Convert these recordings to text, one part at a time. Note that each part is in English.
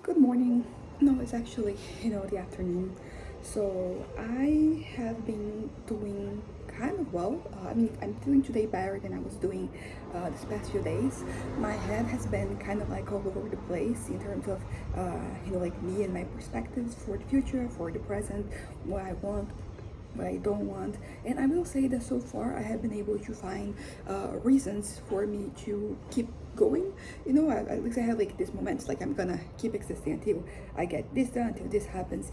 Good morning. No, it's actually, the afternoon. So I have been doing kind of well. I'm doing today better than I was doing this past few days. My head has been kind of like all over the place in terms of, like me and my perspectives for the future, for the present, what I want, what I don't want. And I will say that so far I have been able to find reasons for me to keep going. At least I have like these moments like I'm gonna keep existing until I get this done, until this happens,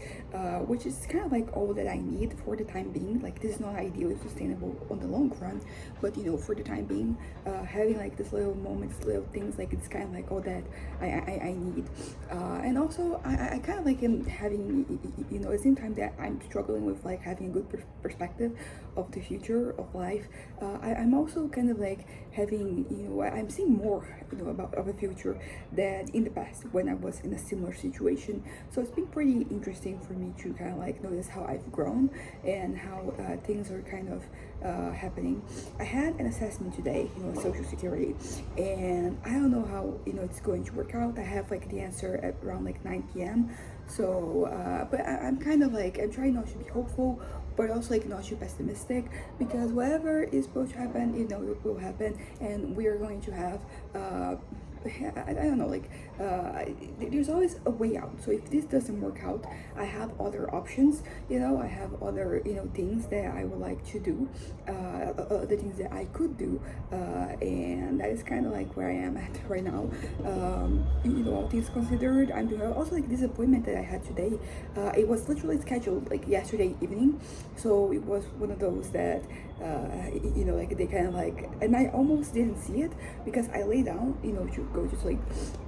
which is kind of like all that I need for the time being. Like, this is not ideally sustainable on the long run, but for the time being, having like this little moments, little things, like it's kind of like all that I need. And also I kind of like am having, at the same time that I'm struggling with like having a good perspective of the future of life. I'm also kind of like having, I'm seeing more, about of a future than in the past when I was in a similar situation. So it's been pretty interesting for me to kind of like notice how I've grown and how things are kind of happening. I had an assessment today, Social Security, and I don't know how it's going to work out. I have like the answer at around like 9 p.m. So, but I'm kind of like I'm trying not to be hopeful, but also like not too pessimistic, because whatever is supposed to happen, it will happen, and we are going to have I don't know, like there's always a way out. So if this doesn't work out, I have other options. I have other things that I would like to do, other things that I could do, and that is kind of like where I am at right now. All things considered, I'm doing also like this appointment that I had today. It was literally scheduled like yesterday evening, so it was one of those that like they kind of like, and I almost didn't see it because I lay down, to go to sleep,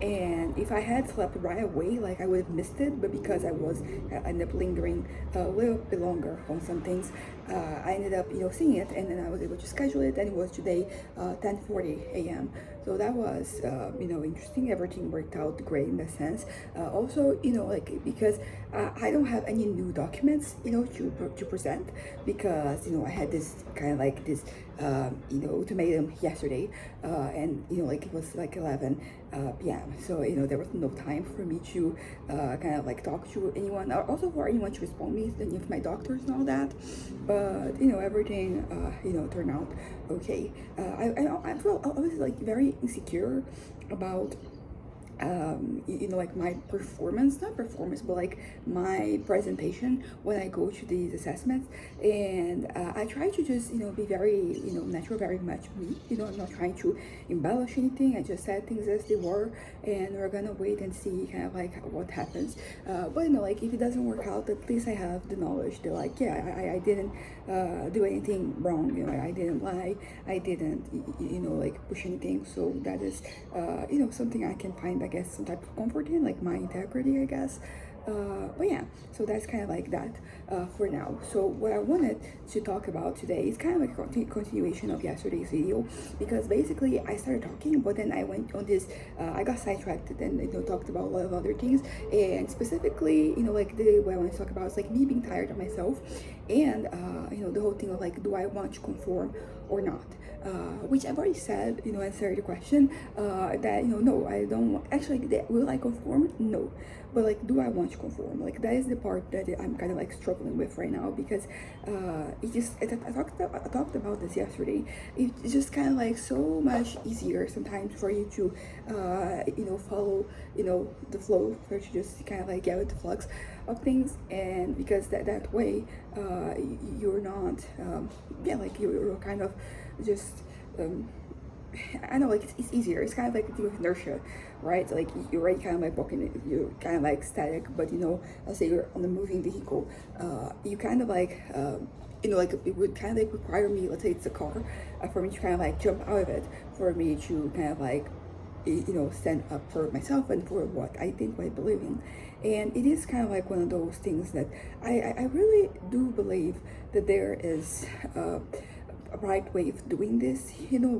and if I had slept right away, like I would have missed it. But because I ended up lingering a little bit longer on some things, I ended up seeing it, and then I was able to schedule it, and it was today 10:40 a.m. So that was interesting. Everything worked out great in that sense. Also, like, because I don't have any new documents to present, because I had this kind of like this ultimatum yesterday, and like it was like 11 p.m. So there was no time for me to kind of like talk to anyone, or also for anyone to respond me, any of my doctors and all that. But everything turned out okay. I feel obviously like very insecure about like my performance, not performance, but like my presentation when I go to these assessments. And I try to just be very natural, very much me. I'm not trying to embellish anything. I just said things as they were, and we're gonna wait and see kind of like what happens. But like, if it doesn't work out, at least I have the knowledge that like, yeah, I didn't do anything wrong. I didn't lie, I didn't like push anything. So that is something I can find, I guess, some type of comfort in, like my integrity, I guess. But yeah, so that's kind of like that for now. So what I wanted to talk about today is kind of like a continuation of yesterday's video, because basically I started talking, but then I went on this, I got sidetracked, and talked about a lot of other things, and specifically, like what I want to talk about is like me being tired of myself, and the whole thing of like, do I want to conform or not? Which I've already said, answered the question, that, no, I don't want, actually, will I conform? No. But like, do I want to conform? Like, that is the part that I'm kind of like struggling with right now, because I talked about this yesterday. It's just kind of like so much easier sometimes for you to, follow, the flow, for to just kind of like get with the flux of things, and because that way, you're not, like you're kind of just I know, like it's easier. It's kind of like with inertia, right? Like you're already kind of like walking, you're kind of like static, but let's say you're on a moving vehicle, you kind of like, like it would kind of like require me, let's say it's a car, for me to kind of like jump out of it, for me to kind of like, stand up for myself and for what I think, what I believe in. And it is kind of like one of those things that I really do believe that there is a right way of doing this,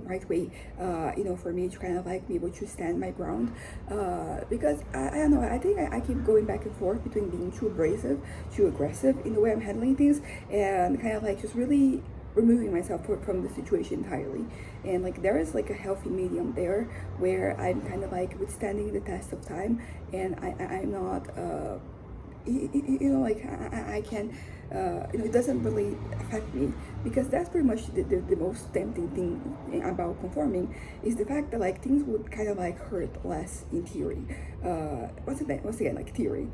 right way, for me to kind of like be able to stand my ground, because I don't know, I think I keep going back and forth between being too abrasive, too aggressive in the way I'm handling things, and kind of like just really removing myself from the situation entirely. And like there is like a healthy medium there where I'm kind of like withstanding the test of time, and I'm not like I can it doesn't really affect me, because that's pretty much the most tempting thing about conforming, is the fact that like things would kind of like hurt less in theory. Once again, like theory,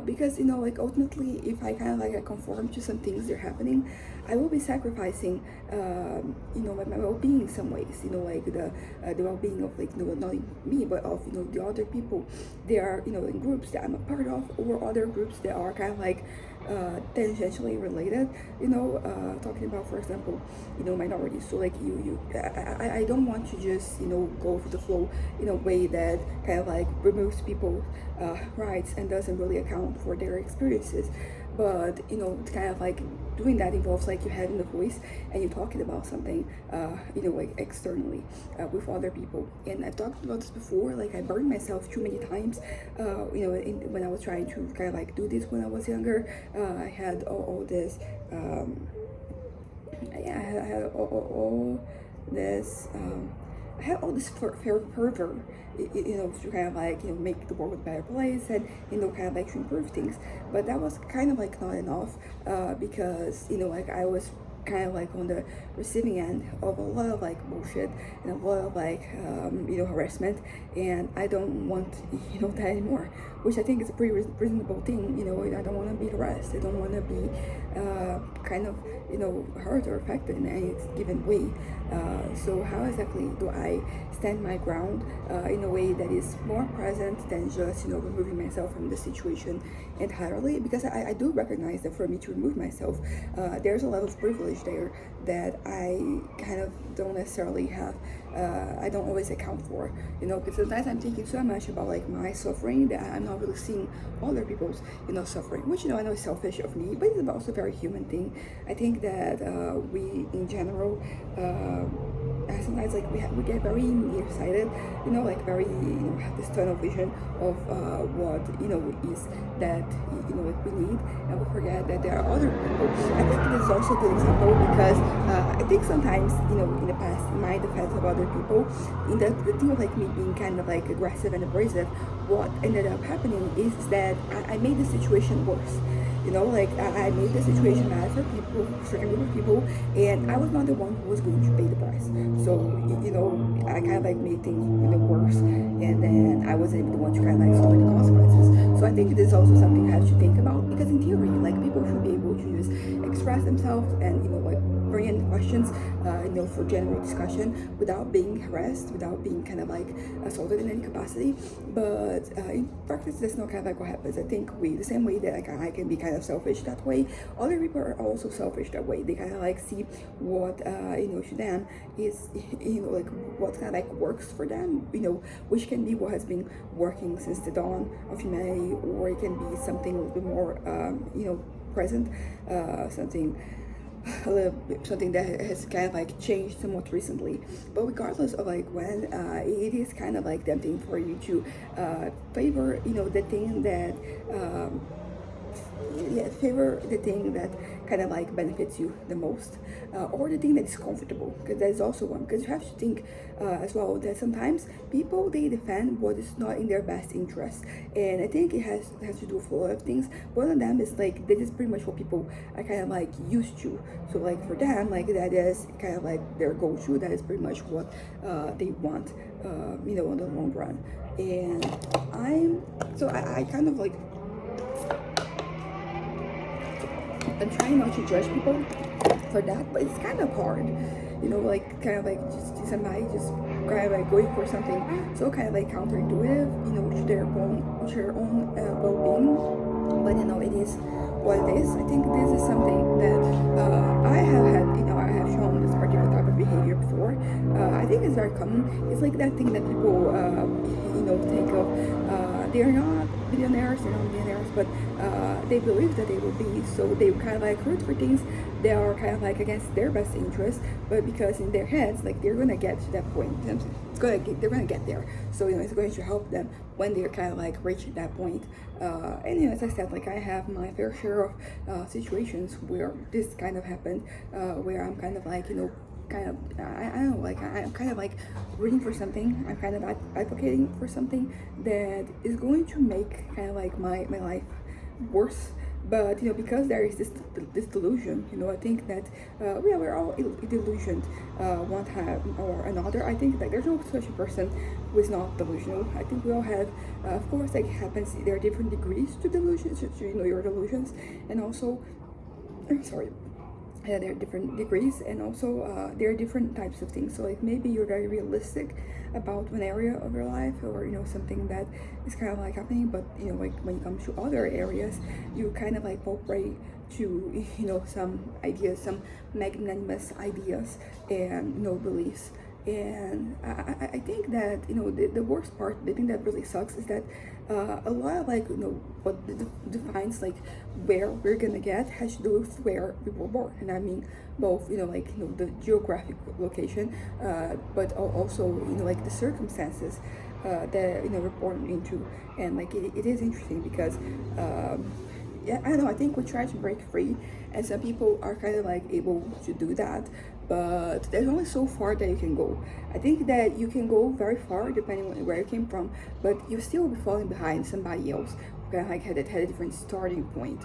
because like ultimately, if I kind of like I conform to some things that are happening, I will be sacrificing my well-being in some ways, like the well-being of like not me, but of the other people. They are in groups that I'm a part of, or other groups that are kind of like tangentially related, talking about, for example, minorities. So like I don't want to just go with the flow in a way that kind of like removes people's rights and doesn't really account for their experiences. But it's kind of like doing that involves like you having the voice and you talking about something like externally with other people. And I've talked about this before, like I burned myself too many times when I was trying to kind of like do this when I was younger. I had all this I had all this I had all this fervor, to kind of like make the world a better place, and kind of like to improve things. But that was kind of like not enough, because like I was kind of like on the receiving end of a lot of like bullshit and a lot of like harassment, and I don't want that anymore, which I think is a pretty reasonable thing. I don't want to be harassed, I don't want to be kind of hurt or affected in any given way. So how exactly do I stand my ground in a way that is more present than just removing myself from the situation entirely? Because I do recognize that for me to remove myself, there's a level of privilege there that I kind of don't necessarily have. I don't always account for, because sometimes I'm thinking so much about like my suffering that I'm not really seeing other people's suffering, which I know is selfish of me, but it's also a very human thing. I think that we in general sometimes like we get very nearsighted, like very have this tunnel vision of what is that like we need, and we forget that there are other people. I think this is also a good example, because I think sometimes in the past, in my defense of other people, in the thing of like me being kind of like aggressive and abrasive, what ended up happening is that I made the situation worse. Like I made the situation bad for people, for a group of people, and I was not the one who was going to pay the price. So I kind of like made things worse, and then I wasn't the one to kind of like suffer the consequences. So I think this is also something you have to think about, because in theory, like people should be able to just express themselves and like bring in questions, for general discussion without being harassed, without being kind of like assaulted in any capacity. But in practice, that's not kind of like what happens. I think the same way that like I can be kind of selfish that way, other people are also selfish that way. They kind of like see what to them is like what kind of like works for them, which can be what has been working since the dawn of humanity, or it can be something a little bit more present, something that has kind of like changed somewhat recently. But regardless of like when, it is kind of like tempting for you to favor the thing that favor the thing that kind of like benefits you the most, or the thing that is comfortable, because that is also one. Because you have to think as well that sometimes people, they defend what is not in their best interest, and I think it has to do with a lot of things. One of them is like that is pretty much what people are kind of like used to. So like for them, like that is kind of like their go-to. That is pretty much what they want, in the long run. And I kind of like, I'm trying not to judge people for that, but it's kind of hard, like kind of like just somebody just kind of like going for something so kind of like counterintuitive, to their own well-being. But it is what it is. I think this is something that I have had, I have shown this particular type of behavior before. I think it's very common. It's like that thing that people, think of. They are not billionaires, they're not millionaires, but they believe that they will be. So they kind of like root for things that are kind of like against their best interest, but because in their heads, like they're gonna get to that point. they're gonna get there. So it's going to help them when they're kind of like reaching that point. And as I said, like I have my fair share of situations where this kind of happened, where I'm kind of like kind of I don't know, like I'm kind of like rooting for something. I'm kind of advocating for something that is going to make kind of like my life worse. But because there is this delusion, I think that we're all delusioned one time or another. I think that there's no such a person who is not delusional. I think we all have, of course, like it happens. There are different degrees to delusions, to your delusions, and also, I'm sorry, there are different degrees, and also there are different types of things. So like maybe you're very realistic about one area of your life, or something that is kind of like happening, but like when it comes to other areas, you kind of like fall prey to some ideas, some magnanimous ideas, and beliefs. And I think that the worst part, the thing that really sucks, is that a lot of like what defines like where we're gonna get has to do with where we were born. And I mean both like the geographic location, but also like the circumstances that we're born into. And like it is interesting because yeah, I don't know, I think we try to break free, and some people are kind of like able to do that, but there's only so far that you can go. I think that you can go very far depending on where you came from, but you still will be falling behind somebody else who kind of like had a different starting point.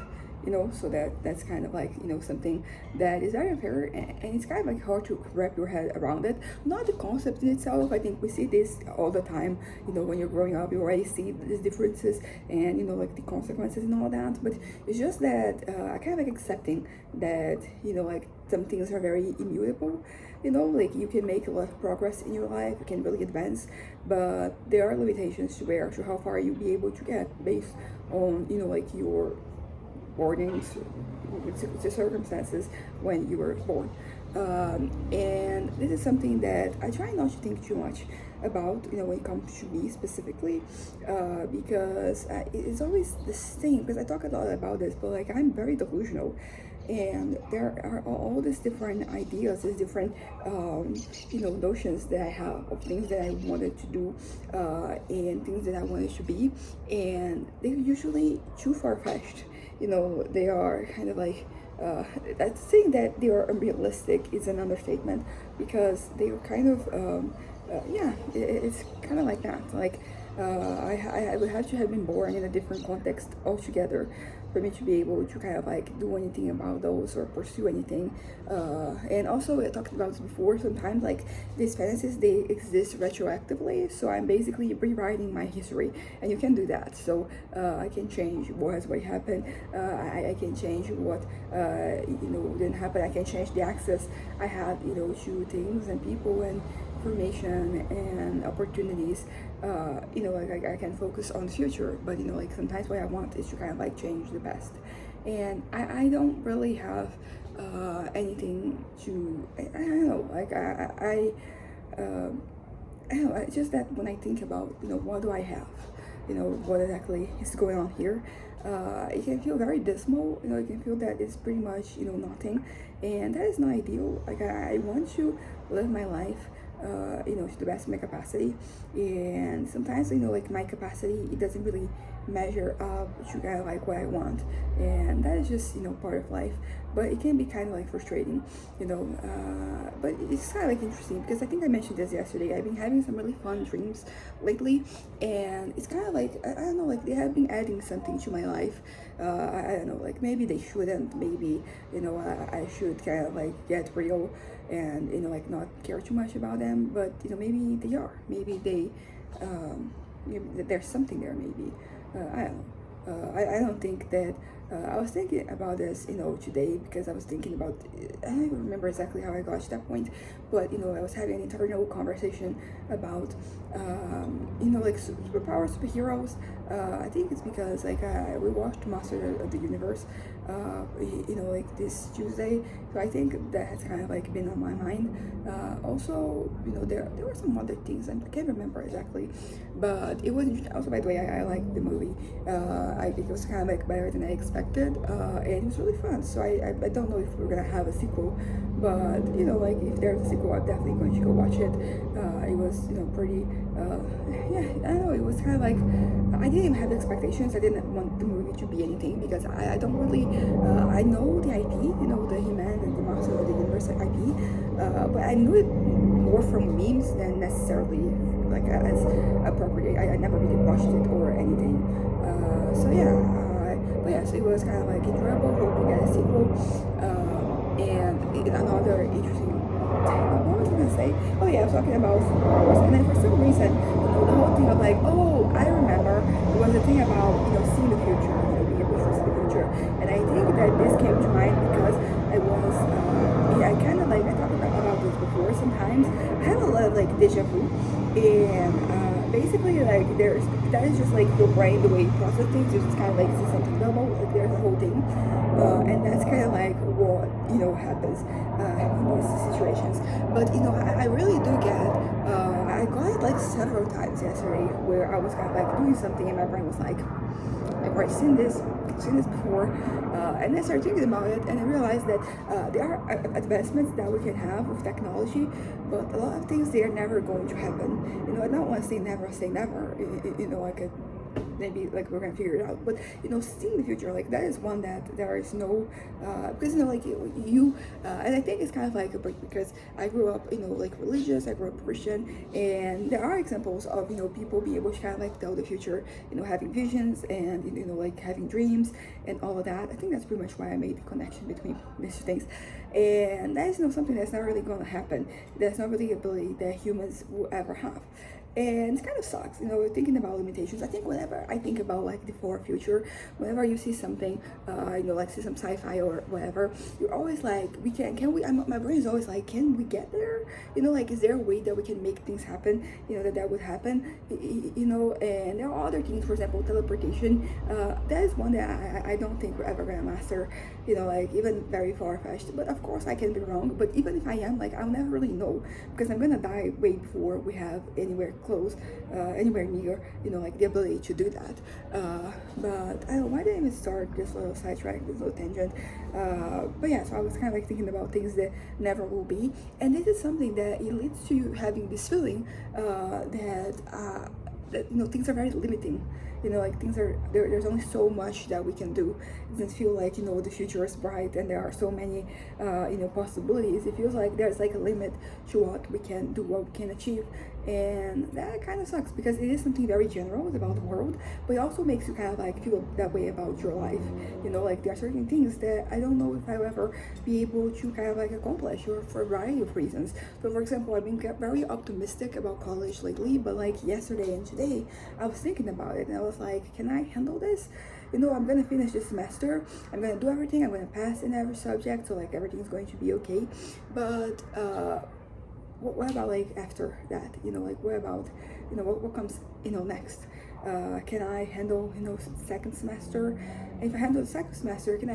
So that's kind of like something that is very unfair, and it's kind of like hard to wrap your head around it. Not the concept in itself. I think we see this all the time. When you're growing up, you already see these differences, and like the consequences and all that. But it's just that I kind of like accepting that like some things are very immutable. Like you can make a lot of progress in your life, you can really advance, but there are limitations to how far you'll be able to get based on like your warnings, the circumstances when you were born. And this is something that I try not to think too much about, when it comes to me specifically, because it's always the same, because I talk a lot about this, but like I'm very delusional. And there are all these different ideas, these different notions that I have of things that I wanted to do, and things that I wanted to be, and they're usually too far-fetched. They are kind of like that's saying that they are unrealistic is an understatement, because they are kind of yeah, it's kind of like that. Like I would have to have been born in a different context altogether for me to be able to kind of like do anything about those or pursue anything. And also, I talked about this before, sometimes like these fantasies, they exist retroactively, so I'm basically rewriting my history, and you can do that. So I can change what has already happened, I can change what didn't happen, I can change the access I had to things and people and information and opportunities. Like I can focus on the future, but like sometimes what I want is to kind of like change the past. And I don't really have anything to, I don't know, like I don't know, it's just that when I think about what do I have, what exactly is going on here, it can feel very dismal. It can feel that it's pretty much nothing, and that is not ideal. Like I want to live my life to the best of my capacity, and sometimes like my capacity, it doesn't really measure up to kind of like what I want, and that is just part of life. But it can be kind of like frustrating, but it's kind of like interesting, because I think I mentioned this yesterday. I've been having some really fun dreams lately, and it's kind of like I don't know, like they have been adding something to my life. I don't know, like maybe they shouldn't, maybe I should kind of like get real and like not care too much about them, but maybe they are, maybe they maybe there's something there, maybe. I don't know. I don't think that I was thinking about this today, because I was thinking about, I don't even remember exactly how I got to that point, but I was having an internal conversation about like superpowers, superheroes. I think it's because like we watched Master of the Universe like this Tuesday, so I think that has kind of like been on my mind. Also there were some other things, I can't remember exactly, but it was also, by the way, I liked the movie. I think it was kind of like better than I expected, and it was really fun. So I don't know if we're gonna have a sequel, but like if there's a sequel, I'm definitely going to go watch it. It was pretty, yeah, I don't know, it was kind of like, I didn't even have expectations. I didn't want the movie to be anything because I don't really, I know the IP, the He-Man and the Masters of the Universe IP, but I knew it more from memes than necessarily like as a property. I never really watched it or anything. So yeah, but yeah, so it was kind of like enjoyable. Hope we get a sequel. And another interesting. What was I gonna say? Oh yeah, I was talking about Star Wars, and then for some reason, the whole thing of like, oh, I remember it was a thing about seeing the future, being able to see the future, and I think that this came to mind because I was, yeah, I kind of like I talked about this before. Sometimes I have a lot of like deja vu, and basically like that is just like your brain, the way you process things. You just kind of like see something double, like there's a whole thing, and that's kind of like what happens in these situations. But I really do get. I got it like several times yesterday where I was kind of like doing something and my brain was like, I've already seen this before, and I started thinking about it, and I realized that there are advancements that we can have with technology, but a lot of things they are never going to happen. I don't want to say never. I could maybe like we're gonna figure it out, but seeing the future, like that is one that there is no because like you and I think it's kind of like because I grew up like religious. I grew up Christian, and there are examples of people being able to kind of like tell the future, having visions and like having dreams and all of that. I think that's pretty much why I made the connection between these two things, and that is something that's not really going to happen. That's not really ability that humans will ever have. And it kind of sucks, thinking about limitations. I think whenever I think about like the far future, whenever you see something, like see some sci-fi or whatever, you're always like, can we? My brain is always like, can we get there? Like, is there a way that we can make things happen? That would happen. And there are other things, for example, teleportation. That is one that I don't think we're ever gonna master. Like even very far-fetched. But of course, I can be wrong. But even if I am, like, I'll never really know because I'm gonna die way before we have anywhere close, anywhere near, like the ability to do that. But I don't know, why did I even start this little sidetrack, this little tangent? But yeah, so I was kind of like thinking about things that never will be, and this is something that it leads to you having this feeling that things are very limiting. Like things are there's only so much that we can do. It doesn't feel like the future is bright and there are so many possibilities. It feels like there's like a limit to what we can do, what we can achieve, and that kind of sucks because it is something very general about the world, but it also makes you kind of like feel that way about your life. Like there are certain things that I don't know if I'll ever be able to kind of like accomplish, or for a variety of reasons. So for example, I've been very optimistic about college lately, but like yesterday and today I was thinking about it and I was like, can I handle this? I'm gonna finish this semester, I'm gonna do everything, I'm gonna pass in every subject, so like everything's going to be okay. But what about like after that? Like what about what comes next? Can I handle second semester? If I handle the second semester, can I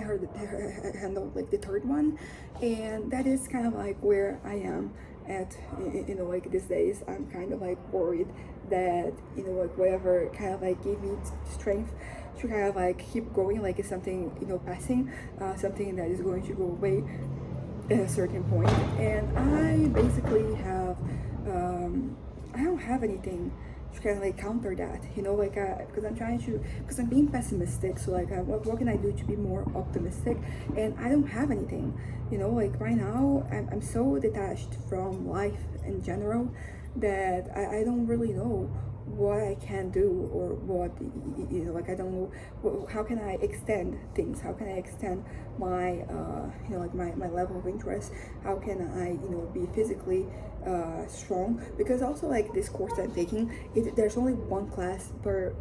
handle like the third one? And that is kind of like where I am at like these days. I'm kind of like worried that like whatever kind of like gave me strength to kind of like keep going, like it's something passing, something that is going to go away at a certain point. And I basically have I don't have anything to kind of like counter that, like because I'm being pessimistic. So like what can I do to be more optimistic? And I don't have anything. Like right now I'm so detached from life in general that I don't really know what I can do, or what like I don't know how can I extend things, how can I extend my like my level of interest, how can I be physically strong, because also like this course I'm taking, there's only one class per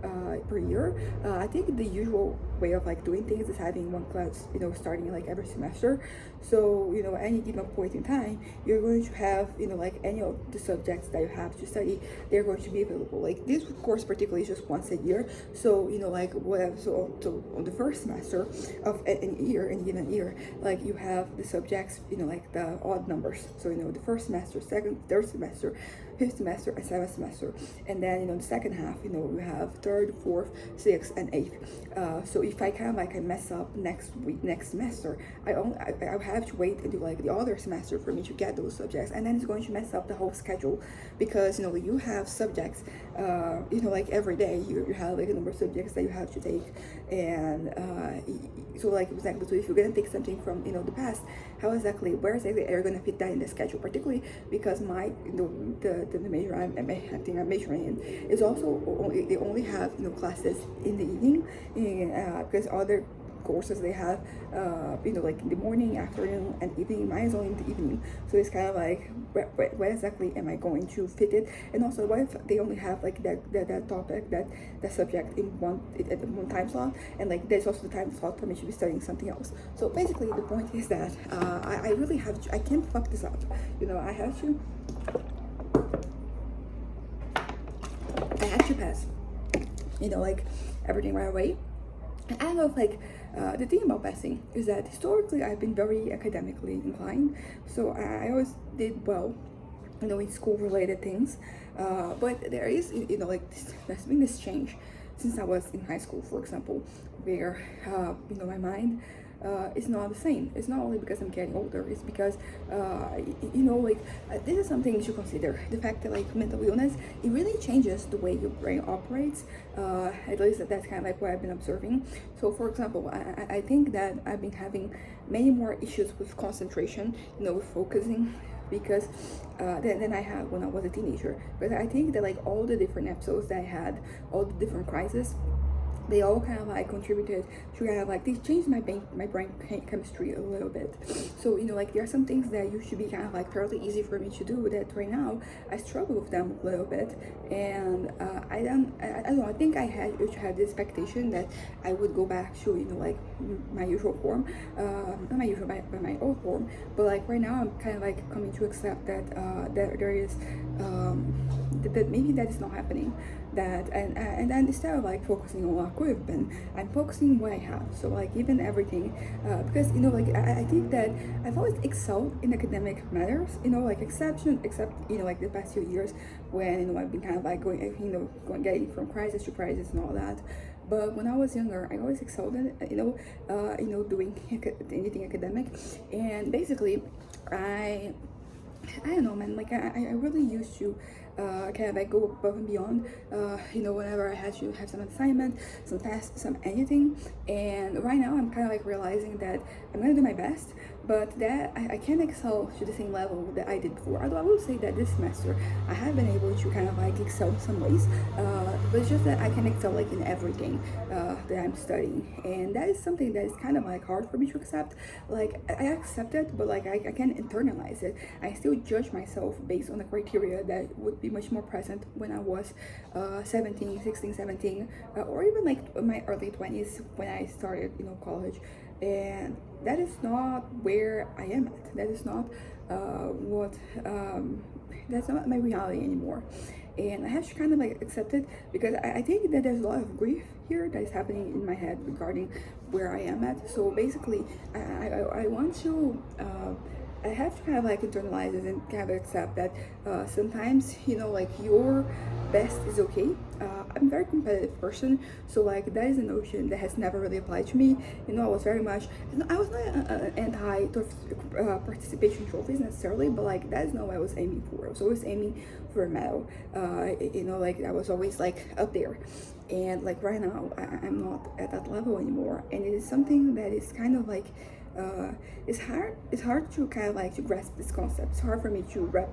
year. I think the usual way of like doing things is having one class starting like every semester. So any given point in time, you're going to have like any of the subjects that you have to study, they're going to be available. Like this course particularly is just once a year, so like whatever. So on the first semester of any given year, like you have the subjects like the odd numbers. So the first semester, second, third semester, fifth semester and seventh semester, and then the second half, we have third, fourth, sixth, and eighth. So if I kind of like I mess up next semester, I have to wait until like the other semester for me to get those subjects, and then it's going to mess up the whole schedule, because you have subjects, like every day you have like a number of subjects that you have to take, and so like exactly, so if you're gonna take something from the past, where exactly are you gonna fit that in the schedule, particularly because my the major I think I'm majoring in is also they only have classes in the evening, and because other courses they have like in the morning, afternoon, and evening. Mine is only in the evening, so it's kind of like where exactly am I going to fit it? And also, what if they only have like that topic, that subject in one time slot, and like there's also the time slot for me to be studying something else. So basically the point is that I really have to, I can't fuck this up, I have to pass like everything right away. And I love like the thing about passing is that historically I've been very academically inclined, so I always did well, in school related things. But there is, like there's been this change since I was in high school, for example, where my mind is not the same. It's not only because I'm getting older, it's because this is something to consider, the fact that like mental illness, it really changes the way your brain operates. At least that's kind of like what I've been observing. So for example, I think that I've been having many more issues with concentration, with focusing, because than I had when I was a teenager. But I think that like all the different episodes that I had, all the different crises, they all kind of like contributed to kind of like, they changed my brain chemistry a little bit. So like there are some things that used to be kind of like fairly easy for me to do that right now I struggle with them a little bit. And I don't know, I think I used to have this expectation that I would go back to like my usual form, not my usual, but my old form. But like right now I'm kind of like coming to accept that there is that maybe that is not happening, that and then instead of like focusing on what could have been, I'm focusing what I have. So like even everything, because like I think that I've always excelled in academic matters, like except like the past few years when I've been kind of like going getting from crisis to crisis and all that. But when I was younger, I always excelled in doing anything academic. And basically I don't know, man, like I really used to kind of like go above and beyond, whenever I had to have some assignment, some test, some anything. And right now I'm kind of like realizing that I'm gonna do my best, but that I can't excel to the same level that I did before. Although I will say that this semester I have been able to kind of like excel in some ways, but it's just that I can excel like in everything that I'm studying. And that is something that is kind of like hard for me to accept. Like I accept it, but like I can't internalize it. I still judge myself based on the criteria that would be much more present when I was 17, 16, 17, or even like my early 20s when I started college. And that is not where I am at. That is not that's not my reality anymore. And I have to kind of like accept it, because I think that there's a lot of grief here that is happening in my head regarding where I am at. So basically I want to I have to kind of like internalize it and kind of accept that sometimes like your best is okay. I'm a very competitive person, so like that is a notion that has never really applied to me. I was very much, I was not anti participation trophies necessarily, but like that is not what I was aiming for. I was always aiming for a medal. Like I was always like up there. And like right now I'm not at that level anymore, and it is something that is kind of like it's hard to kind of like to grasp this concept. It's hard for me to wrap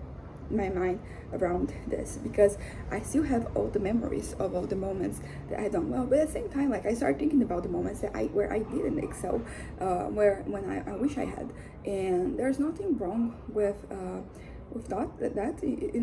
my mind around this, because I still have all the memories of all the moments that I done well, but at the same time, like I start thinking about the moments that where I didn't excel, when I wish I had. And there's nothing wrong with that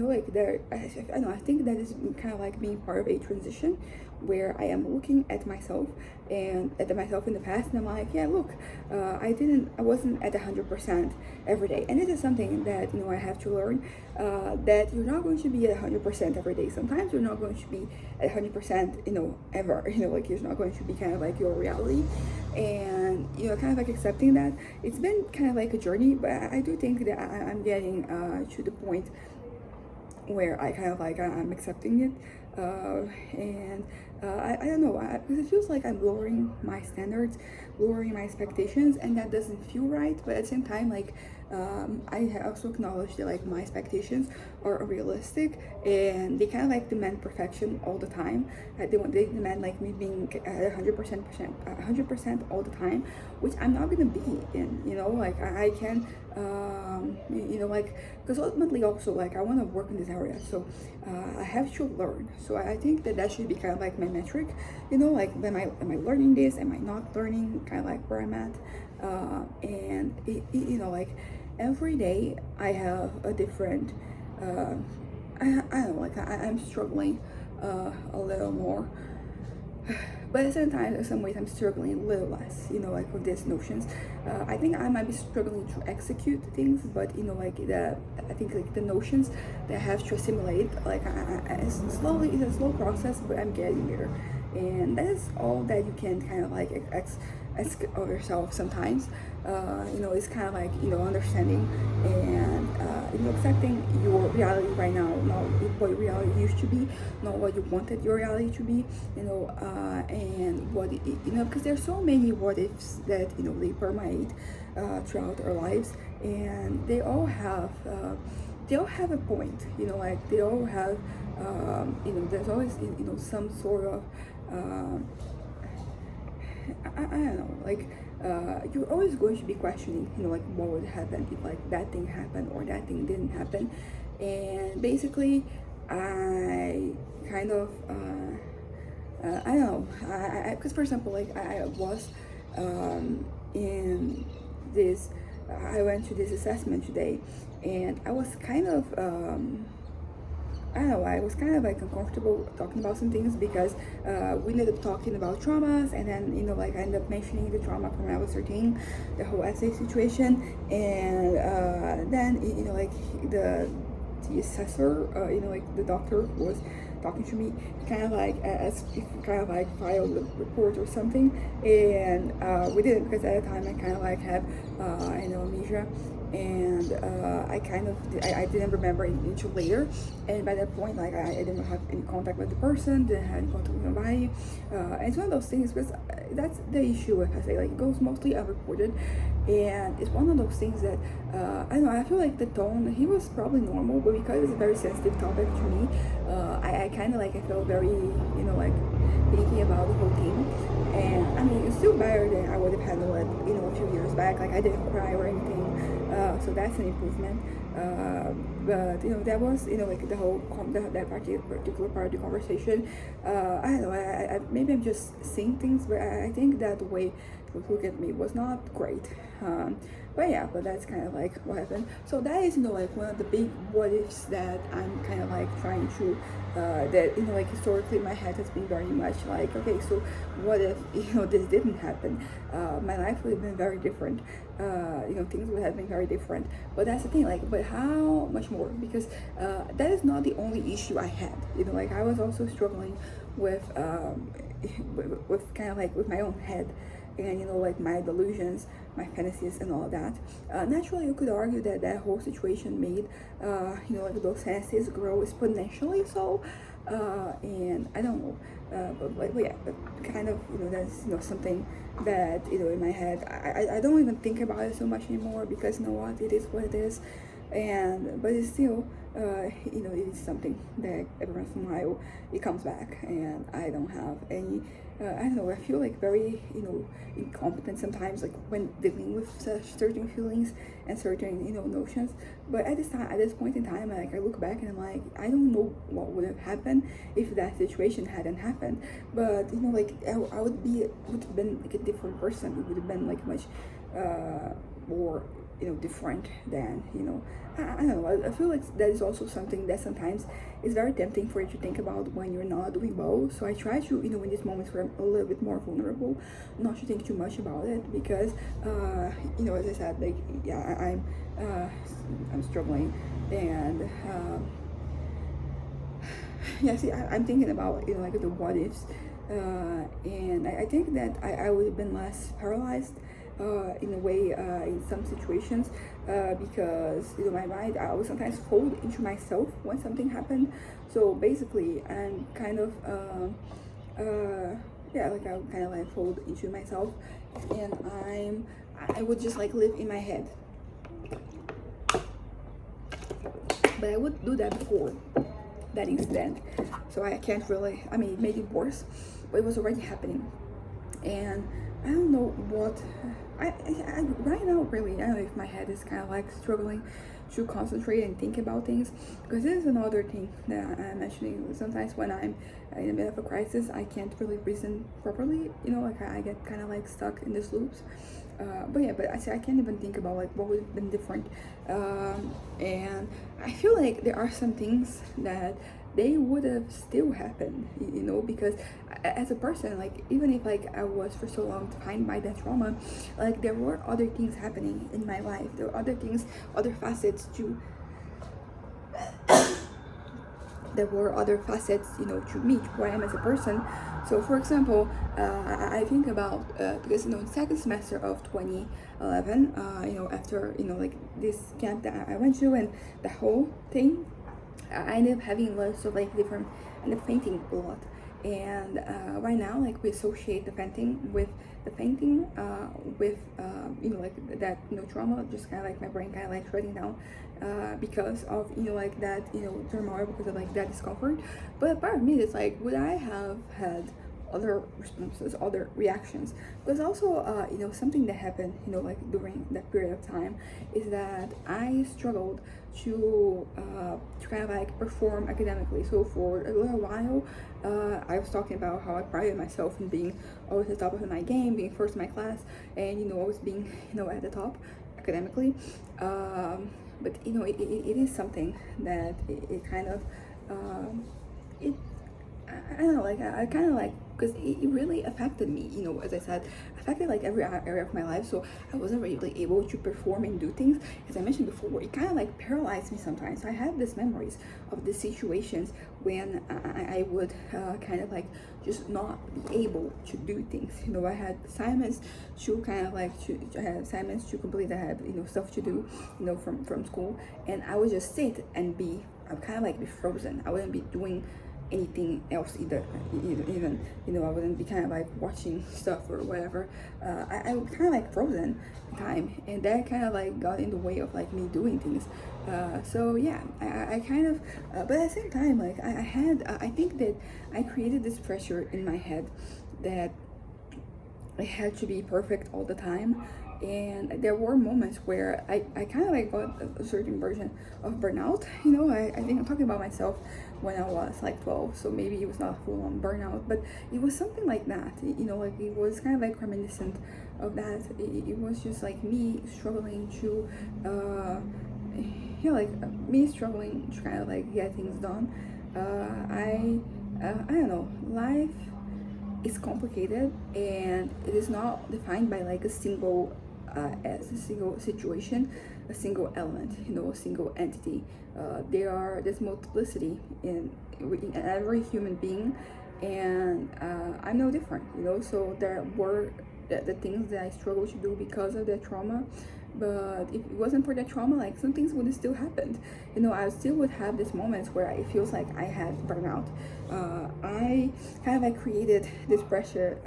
like there, I know, I think that is kind of like being part of a transition where I am looking at myself and at myself in the past, and I'm like, yeah, look, I wasn't at 100% every day. And it is something that I have to learn, that you're not going to be at 100% every day. Sometimes you're not going to be at 100% ever, like you're not going to be kind of like your reality. And kind of like accepting that. It's been kind of like a journey, but I do think that I'm getting to the point where I kind of like I'm accepting it, and I don't know, because it feels like I'm lowering my standards, lowering my expectations, and that doesn't feel right. But at the same time, like I also acknowledge that like my expectations are unrealistic, and they kind of like demand perfection all the time. They demand like me being 100% all the time, which I'm not gonna be in. You know, like I can, you know, like because ultimately also like I want to work in this area, so I have to learn. So I think that that should be kind of like my metric. You know, like am I learning this? Am I not learning? Kind of like where I'm at, and you know like every day I have a different uh, I don't know, like I'm struggling a little more, but at the same time in some ways I'm struggling a little less, you know, like with these notions. I think I might be struggling to execute things, but you know like I think like the notions that I have to assimilate, like it's slowly, it's a slow process, but I'm getting there. And that's all that you can kind of like ask of yourself sometimes. You know, it's kind of like, you know, understanding and you know, accepting your reality right now, not what your reality used to be, not what you wanted your reality to be, you know, and what you know, because there's so many what ifs that you know they permeate throughout our lives, and they all have a point, you know, like they all have you know, there's always you know some sort of um, I don't know, like you're always going to be questioning, you know, like what would happen if like that thing happened or that thing didn't happen. And basically, I kind of, I don't know, because for example, like I was in this, I went to this assessment today, and I was kind of, I don't know, I was kind of like uncomfortable talking about some things because we ended up talking about traumas, and then you know like I ended up mentioning the trauma from when I was 13, the whole essay situation, and then you know like the assessor, you know like the doctor was talking to me, kind of like as if kind of like filed a report or something, and we didn't because at the time I kind of like had you know amnesia, and I didn't remember it until later, and by that point like I didn't have any contact with the person, didn't have any contact with nobody, and it's one of those things because that's the issue with essay, like it goes mostly unreported, and it's one of those things that I don't know, I feel like the tone, he was probably normal, but because it's a very sensitive topic to me, I kind of like I felt very, you know, like thinking about the whole thing. And I mean it's still better than I would have handled it, you know, a few years back. Like I didn't cry or anything, so that's an improvement. But you know that was, you know, like the whole that particular part of the conversation. I don't know, maybe I'm just seeing things, but I think that the way to look at me was not great. But yeah, but that's kind of like what happened. So that is, you know, like one of the big what ifs that I'm kind of like trying to that, you know, like historically my head has been very much like, okay, so what if, you know, this didn't happen? My life would have been very different. You know, things would have been very different. But that's the thing, like, but how much more? Because that is not the only issue I had. You know, like I was also struggling with with kind of like with my own head, and you know like my delusions, my fantasies, and all of that. Naturally you could argue that that whole situation made you know like those fantasies grow exponentially, so and I don't know, but yeah, but kind of, you know, that's, you know, something that, you know, in my head I don't even think about it so much anymore, because you know what, it is what it is. And but it's still you know, it is something that every once in a while it comes back, and I don't have any I don't know, I feel like very, you know, incompetent sometimes, like when dealing with such certain feelings and certain, you know, notions. But at this time, at this point in time, like I look back and I'm like, I don't know what would have happened if that situation hadn't happened. But you know, like I would have been like a different person. It would have been like much more, you know, different than, you know, I don't know, I feel like that is also something that sometimes is very tempting for you to think about when you're not doing well. So I try to, you know, in these moments where I'm a little bit more vulnerable, not to think too much about it, because you know, as I said, like yeah, I'm struggling, and yeah, see, I'm thinking about, you know, like the what ifs, and I think that I would have been less paralyzed in a way in some situations, because my mind, I would sometimes fold into myself when something happened. So basically I'm kind of yeah, like I would kind of like fold into myself, and I would just like live in my head. But I would do that before that incident, so I can't really, I mean, it made it worse, but it was already happening. And I don't know what I right now, really, I don't know if my head is kind of like struggling to concentrate and think about things, because this is another thing that I'm mentioning. Sometimes when I'm in the middle of a crisis, I can't really reason properly, like I get kind of like stuck in these loops. But yeah, but I say I can't even think about like what would have been different. And I feel like there are some things that they would have still happened, because as a person, like even if like I was for so long defined by that trauma, like there were other things happening in my life. There were other things, other facets to there were other facets, to me, to who I am as a person. So, for example, I think about because in second semester of 2011, after like this camp that I went to and the whole thing, I ended up having lots of like different, and fainting a lot. And right now, like we associate the fainting with with like that trauma, just kind of like my brain kind of like shutting down because of like that turmoil, because of like that discomfort. But part of me is like, would I have had other responses, other reactions? Because also something that happened like during that period of time is that I struggled to kind of like perform academically. So for a little while, I was talking about how I prided myself in being always at the top of my game, being first in my class, and always being at the top academically. But it is something that it kind of it I don't know, like I kind of like, because it really affected me, as I said, affected like every area of my life. So I wasn't really able to perform and do things. As I mentioned before, it kind of like paralyzed me sometimes. So I have these memories of the situations when I would kind of like just not be able to do things. I had assignments to kind of like I had assignments to complete. I had stuff to do, from school, and I would just sit and I would kind of like be frozen. I wouldn't be doing anything else either. Even I wouldn't be kind of like watching stuff or whatever. I was kind of like frozen time, and that kind of like got in the way of like me doing things. So yeah, I kind of but at the same time, like I had I think that I created this pressure in my head that I had to be perfect all the time. And there were moments where I kind of like got a certain version of burnout. I think I'm talking about myself when I was like 12, so maybe it was not full on burnout, but it was something like that. Like it was kind of like reminiscent of that. It was just like me struggling to like me struggling to kind of like get things done. I don't know, life is complicated, and it is not defined by like a single as a single situation, a single element, a single entity. There's multiplicity in every human being, and I'm no different. So there were the things that I struggled to do because of that trauma. But if it wasn't for that trauma, like some things would have still happened. I still would have these moments where it feels like I had burnout. I kind of like created this pressure,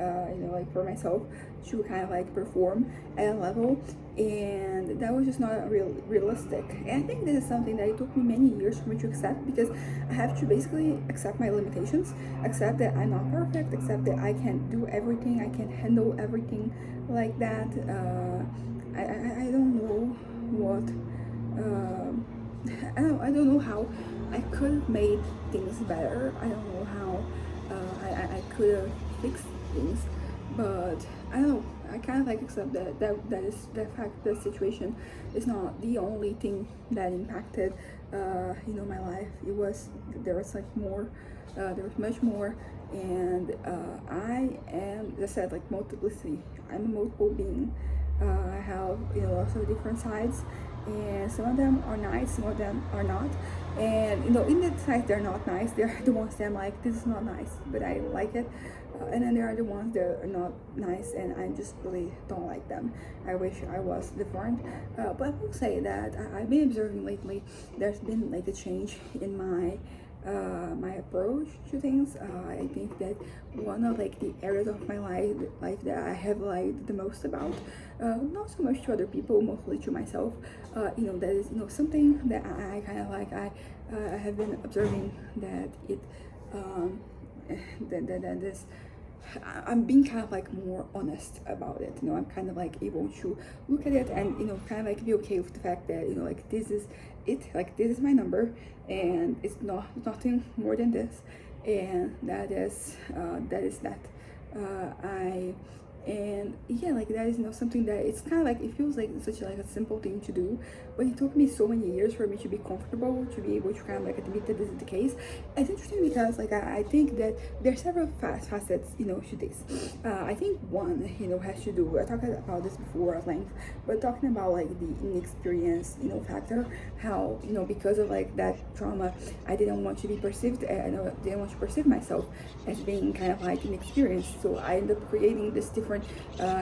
like for myself to kind of like perform at a level, and that was just not realistic. And I think this is something that it took me many years for me to accept, because I have to basically accept my limitations, accept that I'm not perfect, accept that I can't do everything, I can't handle everything like that. I don't know what I don't know how I could have made things better. I don't know how I could have fixed things, but I don't know. I kind of like accept that is the fact that situation is not the only thing that impacted my life. There was like more, there was much more, and I am, as I said, like multiplicity. I'm a multiple being. I have lots of different sides, and some of them are nice, some of them are not. And in the sides they're not nice, they're the ones that I'm like, this is not nice, but I like it. and then there are the ones that are not nice, and I just really don't like them. I wish I was different. But I will say that I've been observing lately. There's been like a change in my approach to things. I think that one of like the areas of my life that I have liked the most about, not so much to other people, mostly to myself. That is something that I kind of like. I have been observing that it that this I'm being kind of like more honest about it. I'm kind of like able to look at it and kind of like be okay with the fact that like this is it, like this is my number, and it's nothing more than this, and that is that. I and yeah, like that is something that it's kind of like it feels like such like a simple thing to do, but it took me so many years for me to be comfortable to be able to kind of like admit that this is the case. It's interesting because like I think that there are several facets to this. I think one has to do, I talked about this before at length, but talking about like the inexperience factor, how because of like that trauma, I didn't want to be perceived, didn't want to perceive myself as being kind of like inexperienced, so I ended up creating this different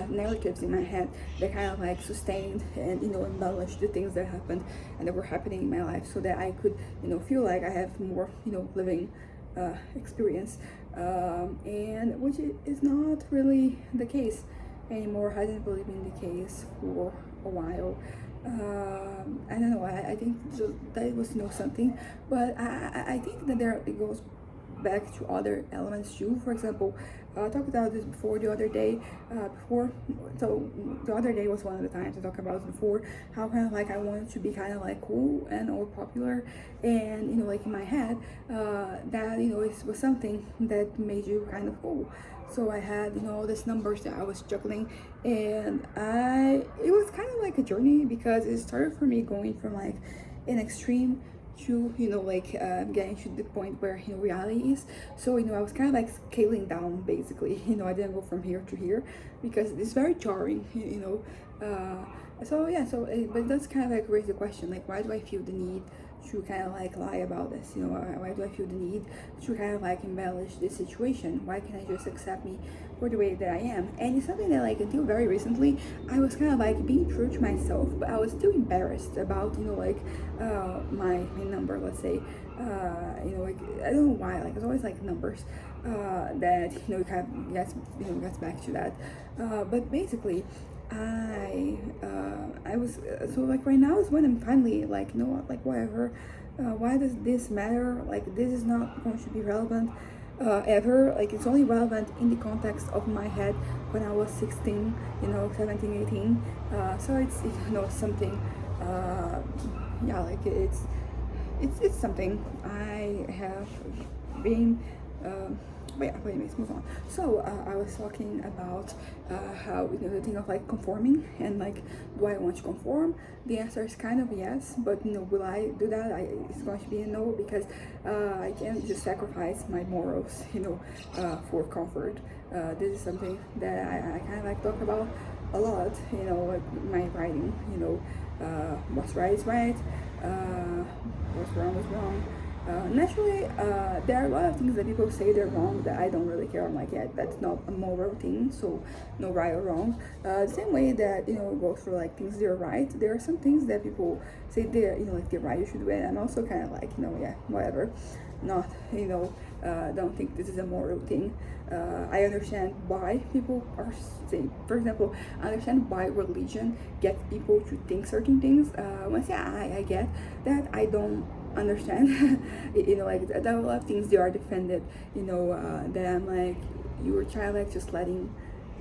narratives in my head that kind of like sustained and embellished the things that happened and that were happening in my life, so that I could feel like I have more living experience, and which is not really the case anymore. Hasn't really been the case for a while. I don't know. I think that was something, but I think that it goes back to other elements too. For example, I talked about this before the other day. So the other day was one of the times I talked about it before. How kind of like I wanted to be kind of like cool and or popular, and like in my head, that it was something that made you kind of cool. So I had all these numbers that I was juggling, and it was kind of like a journey because it started for me going from like an extreme to getting to the point where reality is. So I was kind of like scaling down basically. I didn't go from here to here because it's very jarring. So yeah, but that's kind of like raise the question, like why do I feel the need to kind of like lie about this? Why do I feel the need to kind of like embellish this situation? Why can't I just accept me for the way that I am? And it's something that like until very recently I was kind of like being true to myself, but I was still embarrassed about my number, let's say. Like I don't know why, like it's always like numbers that kind of gets back to that. But basically I was so like right now is when I'm finally like what, like whatever. Why does this matter? Like this is not going to be relevant ever. Like it's only relevant in the context of my head when I was 16, 17, 18. So it's something. Yeah, like it's something I have been. But anyways, move on. So I was talking about how the thing of like conforming and like, do I want to conform? The answer is kind of yes, but will I do that? It's going to be a no, because I can't just sacrifice my morals for comfort. This is something that I kind of like talk about a lot, like my writing. What's right is right, what's wrong is wrong. Naturally, there are a lot of things that people say they're wrong that I don't really care. I'm like, yeah, that's not a moral thing, so no right or wrong. The same way that goes for like things that are right. There are some things that people say they're like they're right, you should do it. I'm also kind of like yeah, whatever. Not don't think this is a moral thing. I understand why people are saying, for example, I understand why religion gets people to think certain things. Once yeah, I get that. I don't understand like there are a lot of things they are defended that I'm like, you were trying like just letting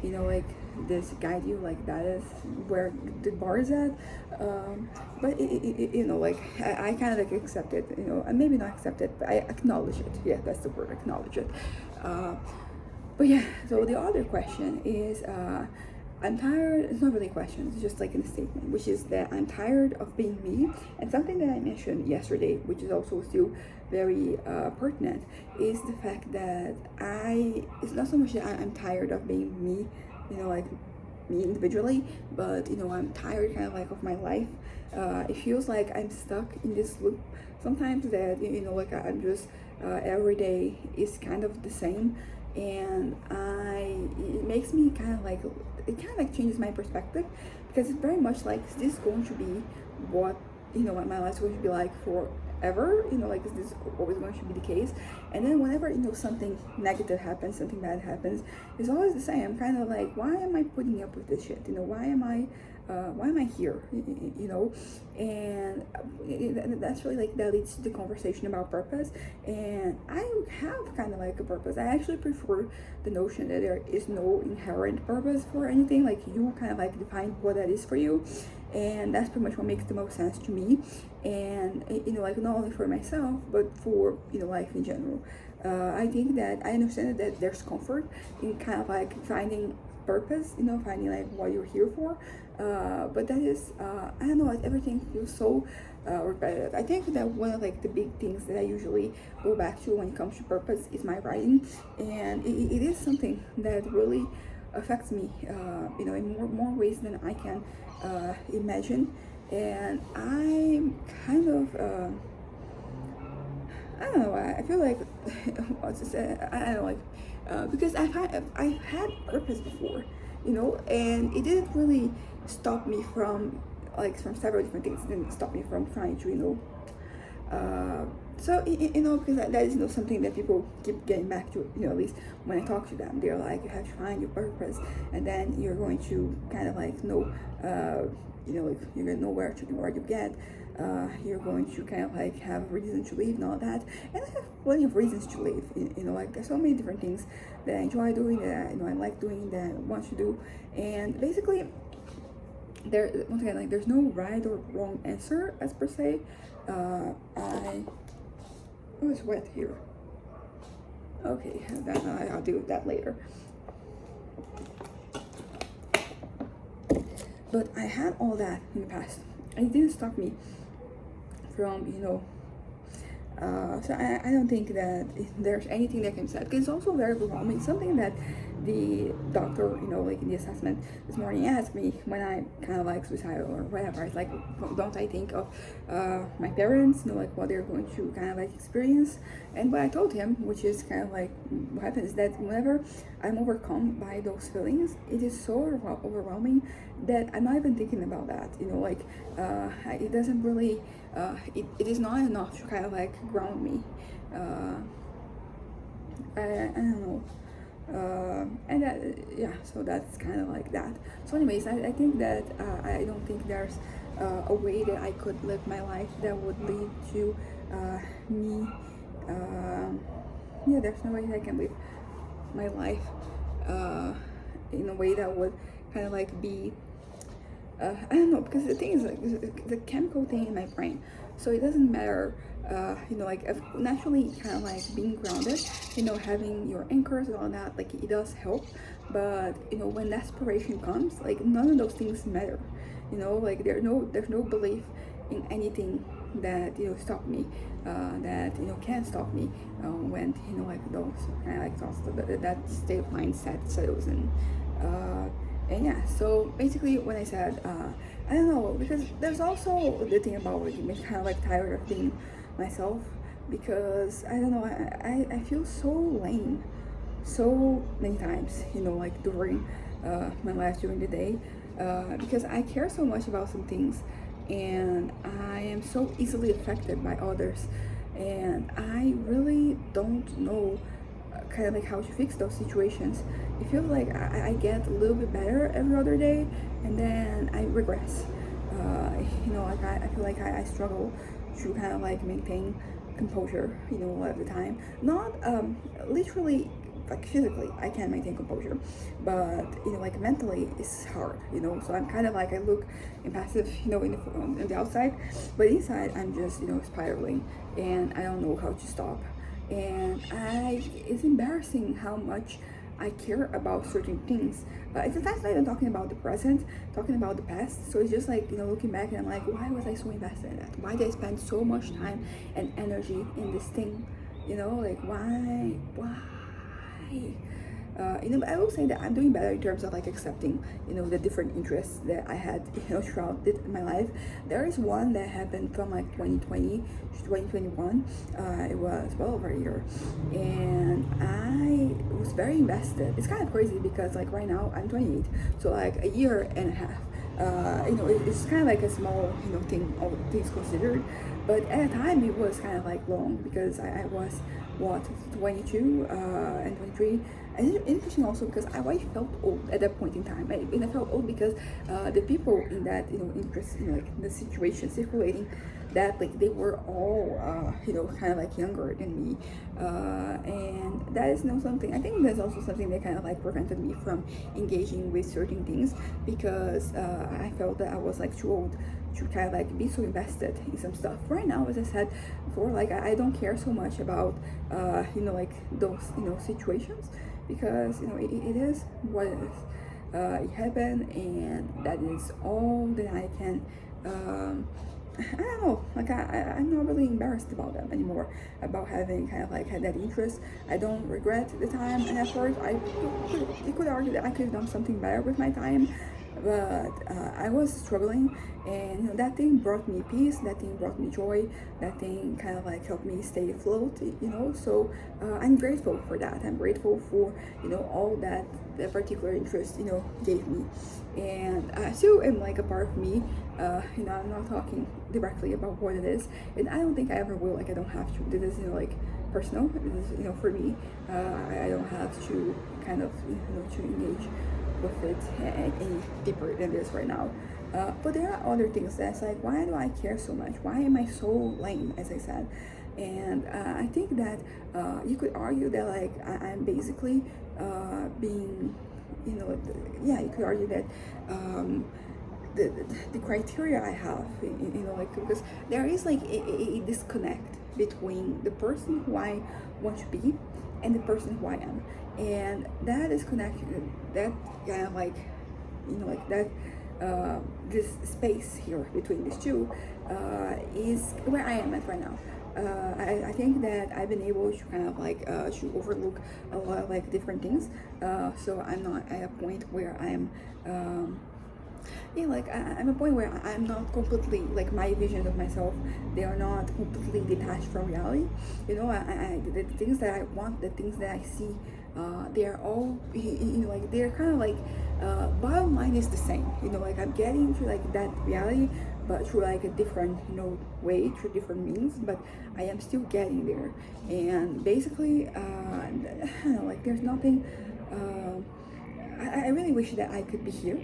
like this guide you, like that is where the bar is at. But like I kind of like accept it, and maybe not accept it, but I acknowledge it. Yeah, that's the word, acknowledge it. But yeah, so the other question is I'm tired. It's not really a question, it's just like a statement, which is that I'm tired of being me. And something that I mentioned yesterday, which is also still very pertinent, is the fact that it's not so much that I'm tired of being me, like me individually, but I'm tired kind of like of my life. It feels like I'm stuck in this loop sometimes that like I'm just every day is kind of the same, and it makes me kind of like, it kind of like changes my perspective, because it's very much like, is this going to be what, what my life's going to be like forever? Like, is this always going to be the case? And then whenever, something negative happens, something bad happens, it's always the same. I'm kind of like, why am I putting up with this shit? Why am I here? And that's really like, that leads to the conversation about purpose. And I have kind of like a purpose. I actually prefer the notion that there is no inherent purpose for anything. Like, you kind of like define what that is for you, and that's pretty much what makes the most sense to me. And like, not only for myself, but for life in general. I think that I understand that there's comfort in kind of like finding purpose, finding like what you're here for. But that is, I don't know, like, everything feels so repetitive. I think that one of like the big things that I usually go back to when it comes to purpose is my writing, and it is something that really affects me, in more ways than I can imagine. And I'm kind of, I don't know. I feel like what's to say? I don't know, like, because I've had purpose before, and it didn't really stop me from, like, from several different things. It didn't stop me from trying to, so because that is something that people keep getting back to. At least when I talk to them, they're like, you have to find your purpose, and then you're going to kind of like know, like, you're gonna know where you get. You're going to kind of like have a reason to leave and all that. And I have plenty of reasons to leave. Like, there's so many different things that I enjoy doing, that I like doing, that I want to do. And basically, once again, like, there's no right or wrong answer as per se. Oh, it's wet here. Okay, I'll deal with that later. But I had all that in the past, and it didn't stop me from, so I don't think that there's anything that can be said, because it's also very overwhelming. Something that the doctor, like in the assessment this morning, asked me when I kind of like suicidal or whatever. It's like, don't I think of my parents, like what they're going to kind of like experience? And what I told him, which is kind of like what happens, is that whenever I'm overcome by those feelings, it is so overwhelming that I'm not even thinking about that. Like, it doesn't really, it is not enough to kind of like ground me. I don't know. And that, yeah, so that's kind of like that. So anyways, I think that I don't think there's a way that I could live my life that would lead to me, yeah, there's no way that I can live my life in a way that would kind of like be, I don't know, because the thing is, like, the chemical thing in my brain, so it doesn't matter, like, if naturally kind of like being grounded, having your anchors and all that, like, it does help. But when desperation comes, like, none of those things matter. Like, there's no belief in anything that stop me, that can stop me when like those kind of like thoughts, that state of mindset settles in. And yeah, so basically when I said, I don't know, because there's also the thing about like being kind of like tired of being myself, because I don't know, I feel so lame so many times, like during my life, during the day, because I care so much about some things, and I am so easily affected by others, and I really don't know kind of like how to fix those situations. It feels like I get a little bit better every other day, and then I regress. Like I feel like I struggle to kind of like maintain composure, a lot of the time. Not literally, like physically, I can maintain composure, but like mentally, it's hard. So I'm kind of like, I look impassive, in the outside, but inside I'm just spiraling, and I don't know how to stop. And it's embarrassing how much I care about certain things. It's sometimes not even talking about the present, talking about the past. So it's just like, looking back, and I'm like, why was I so invested in that? Why did I spend so much time and energy in this thing? Like, why? I will say that I'm doing better in terms of like accepting, the different interests that I had, throughout my life. There is one that happened from like 2020 to 2021. It was well over a year, and I was very invested. It's kind of crazy because like right now I'm 28, so like a year and a half. It's kind of like a small, thing, all things considered, but at the time it was kind of like long because I was what 22 and 23. And it's interesting also because I felt old at that point in time, and I felt old because the people in that, interest, like the situation circulating, that like they were all kind of like younger than me, and that is not something. I think that's also something that kind of like prevented me from engaging with certain things because I felt that I was like too old to kind of like be so invested in some stuff. Right now, as I said before, like I don't care so much about like those situations because it is what it is. It happened, and that is all that I can. I don't know, like I'm not really embarrassed about that anymore, about having kind of like had that interest. I don't regret the time and effort. You could argue that I could have done something better with my time, but I was struggling, and that thing brought me peace, that thing brought me joy, that thing kind of like helped me stay afloat, so I'm grateful for that. I'm grateful for all that particular interest gave me, and I still am like a part of me. I'm not talking directly about what it is, and I don't think I ever will. Like I don't have to. This is like personal. This is for me. I don't have to kind of to engage with it any deeper than this right now. But there are other things that's like, why do I care so much? Why am I so lame, as I said? And I think that you could argue that like I'm basically being, you could argue that the criteria I have, like because there is like a disconnect between the person who I want to be and the person who I am, and that disconnect, that kind of like, like that, this space here between these two is where I am at right now. I think that I've been able to kind of like to overlook a lot of like different things, so I'm not at a point where I'm I'm a point where I'm not completely like my visions of myself, they are not completely detached from reality. The things that I want, the things that I see, they are all like they're kind of like bottom line is the same. Like I'm getting to like that reality, but through like a different way, through different means, but I am still getting there. And basically I don't know, like there's nothing I really wish that I could be here,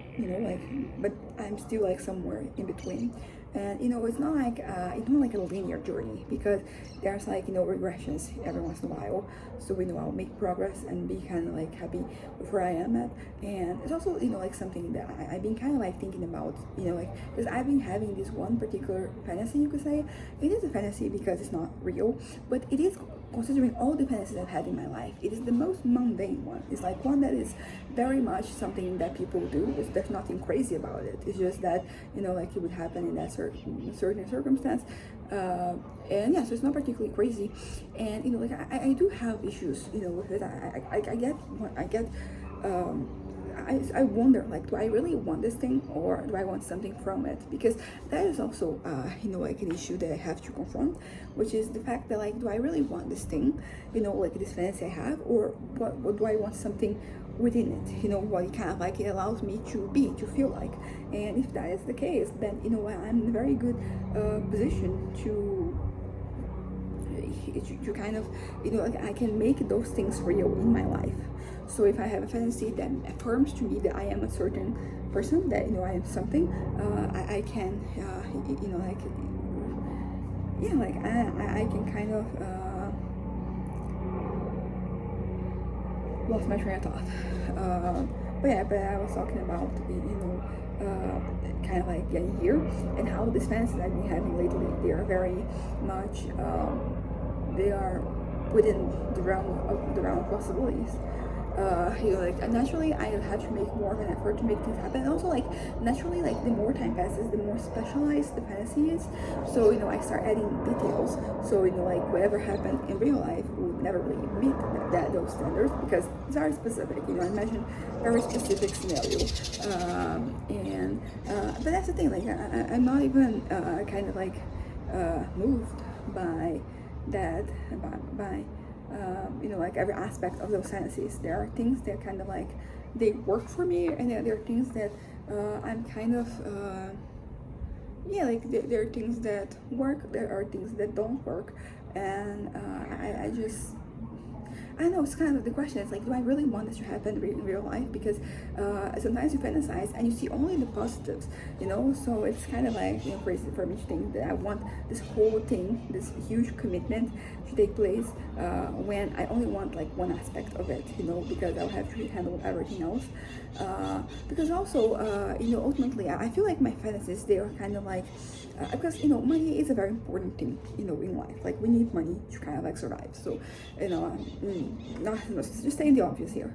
but I'm still like somewhere in between. And it's not like a linear journey because there's like regressions every once in a while. So I'll make progress and be kind of like happy with where I am at. And it's also like something that I've been kind of like thinking about, because I've been having this one particular fantasy, you could say. It is a fantasy because it's not real, but it is, considering all the fantasies I've had in my life, it is the most mundane one. It's like one that is very much something that people do. There's nothing crazy about it. It's just that like it would happen in that certain circumstance, and yeah, so it's not particularly crazy. And like I do have issues with it. I get I wonder, like, do I really want this thing or do I want something from it? Because that is also, like an issue that I have to confront, which is the fact that, like, do I really want this thing, like this fantasy I have, or what do I want something within it, what it kind of like it allows me to be, to feel like. And if that is the case, then, I'm in a very good position to kind of, like I can make those things real in my life. So if I have a fantasy that affirms to me that I am a certain person, that I am something, I can, like, yeah, like I can kind of lost my train of thought. But I was talking about kind of like getting here and how these fantasies I've been having lately, they are very much they are within the realm of possibilities. Like naturally I have to make more of an effort to make things happen, and also like naturally, like the more time passes, the more specialized the fantasy is. So I start adding details, so like whatever happened in real life would never really meet those standards because it's very specific. Imagine very specific scenario, and but that's the thing. Like I'm not even kind of like moved by that, by like every aspect of those fantasies. There are things that kind of like they work for me, and there are things that I'm kind of yeah, like there are things that work, there are things that don't work, and I just I don't know. It's kind of the question. Is like, do I really want this to happen in real life? Because sometimes you fantasize and you see only the positives, So it's kind of like crazy for me to think that I want this whole thing, this huge commitment, to take place when I only want like one aspect of it, Because I'll have to handle everything else. Because also, ultimately, I feel like my fantasies, they are kind of like because money is a very important thing in life. Like we need money to kind of like survive. So not just saying the obvious here,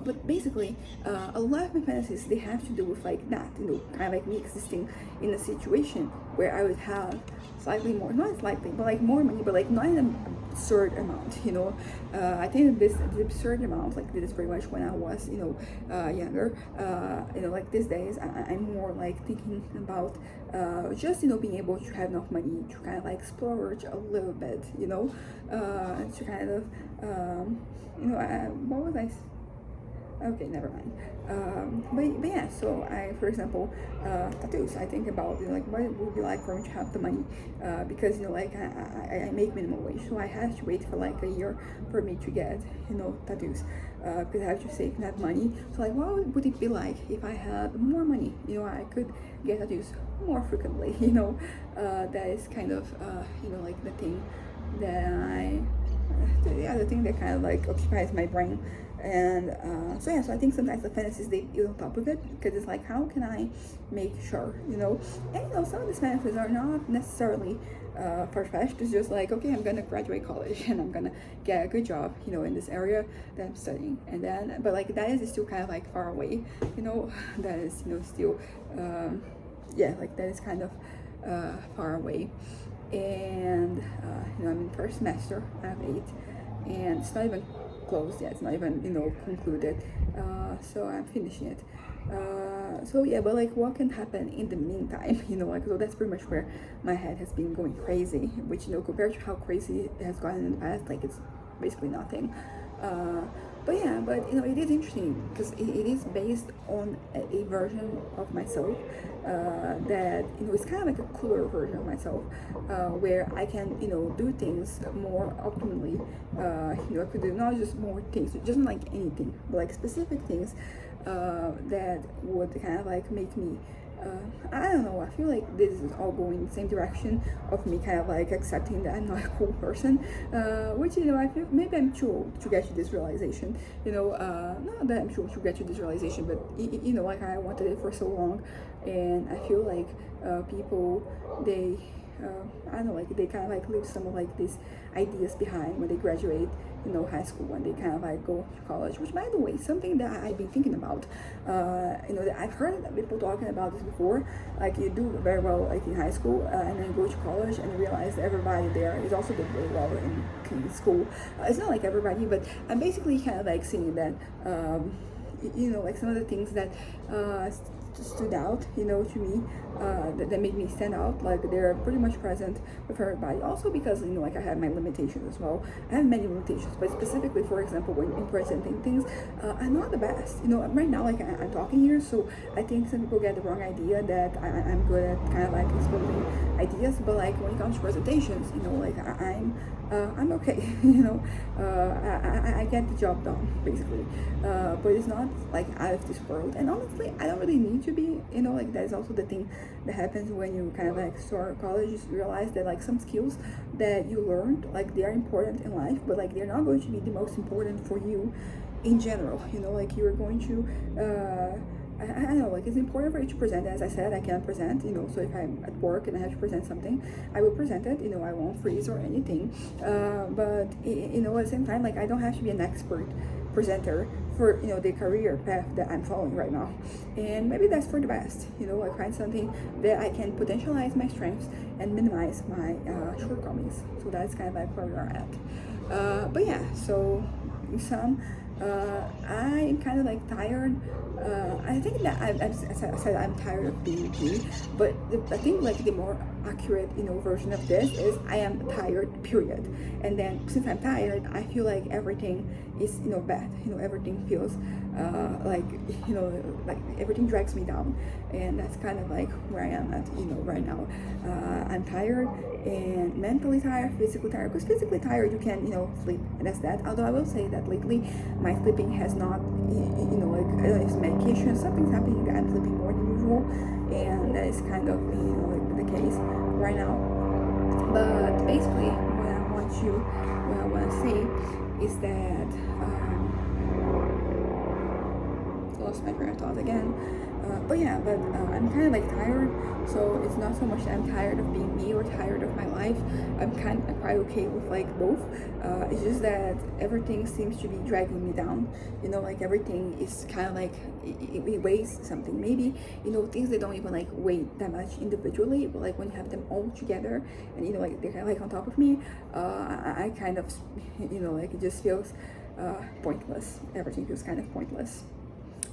but basically a lot of my fantasies, they have to do with like that, kind of like me existing in a situation where I would have slightly more, not slightly, but like more money, but like not an absurd amount. I think this the absurd amount, like this is pretty much when I was younger. Like these days I'm more like thinking about just being able to have enough money to kind of like splurge a little bit, to kind of what was I okay, never mind. But yeah, so for example, tattoos. I think about like what it would be like for me to have the money, because like I make minimum wage, so I have to wait for like a year for me to get tattoos, because I have to save that money. So like, what would it be like if I had more money? I could get tattoos more frequently. That is kind of like the thing that the thing that kind of like occupies my brain. And so I think sometimes the fantasies, they build on top of it, because it's like, how can I make sure, and some of these fantasies are not necessarily far-fetched. It's just like, okay, I'm gonna graduate college and I'm gonna get a good job in this area that I'm studying, and then but like that is still kind of like far away, that is still like that is kind of far away. And I'm in first semester, I have 8, and it's not even closed yet, it's not even concluded, so I'm finishing it. So yeah, but like what can happen in the meantime, like, so that's pretty much where my head has been going crazy, which compared to how crazy it has gotten in the past, like it's basically nothing. But yeah, but it is interesting because it is based on a version of myself that it's kind of like a cooler version of myself, where I can do things more optimally. I could do not just more things, just not like anything, but like specific things that would kind of like make me I don't know, I feel like this is all going in the same direction of me kind of like accepting that I'm not a cool person, which I feel maybe I'm too old to get to this realization, not that I'm too old to get to this realization, but like I wanted it for so long, and I feel like people, they I don't know, like they kind of like leave some of like these ideas behind when they graduate high school, when they kind of like go to college, which by the way is something that I've been thinking about. That I've heard people talking about this before, like you do very well like in high school, and then you go to college and you realize that everybody there is also doing really well in school. It's not like everybody, but I'm basically kind of like seeing that like some of the things that stood out to me, that made me stand out, like they're pretty much present with everybody. Also because like I have my limitations as well. I have many limitations, but specifically, for example, when in presenting things, I'm not the best. Right now, like I'm talking here, so I think some people get the wrong idea that I'm good at kind of like exposing ideas, but like when it comes to presentations, like I'm okay. I get the job done basically, but it's not like out of this world. And honestly, I don't really need to be, like that's also the thing that happens when you kind of like start college. You realize that like some skills that you learned, like they are important in life, but like they're not going to be the most important for you in general. Like you're going to I don't know, like it's important for you to present. As I said, I can present, so if I'm at work and I have to present something, I will present it, I won't freeze or anything, but at the same time, like I don't have to be an expert presenter for the career path that I'm following right now. And maybe that's for the best, like find something that I can potentialize my strengths and minimize my shortcomings. So that's kind of like where we are at. But yeah, so in sum, I'm kind of like tired. I think that I said I'm tired of being me, but I think like the more accurate, version of this is I am tired, period. And then since I'm tired, I feel like everything is, bad. Everything feels like, like everything drags me down, and that's kind of like where I am at, right now. I'm tired, and mentally tired, physically tired. Because physically tired, you can, sleep, and that's that. Although I will say that lately, my sleeping has not, like I don't know if it's medication, something's happening that I'm sleeping more than usual, and that is kind of, like the case right now. But basically, what I want to say is that. Lost my train of thought again. But yeah, I'm kind of like tired, so it's not so much that I'm tired of being me or tired of my life. I'm quite okay with like both. It's just that everything seems to be dragging me down. Like everything is kind of like it weighs something. Maybe things that don't even like weigh that much individually, but like when you have them all together and like they're kind of like on top of me, I kind of like it just feels pointless. Everything feels kind of pointless.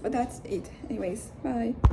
But that's it. Anyways, bye.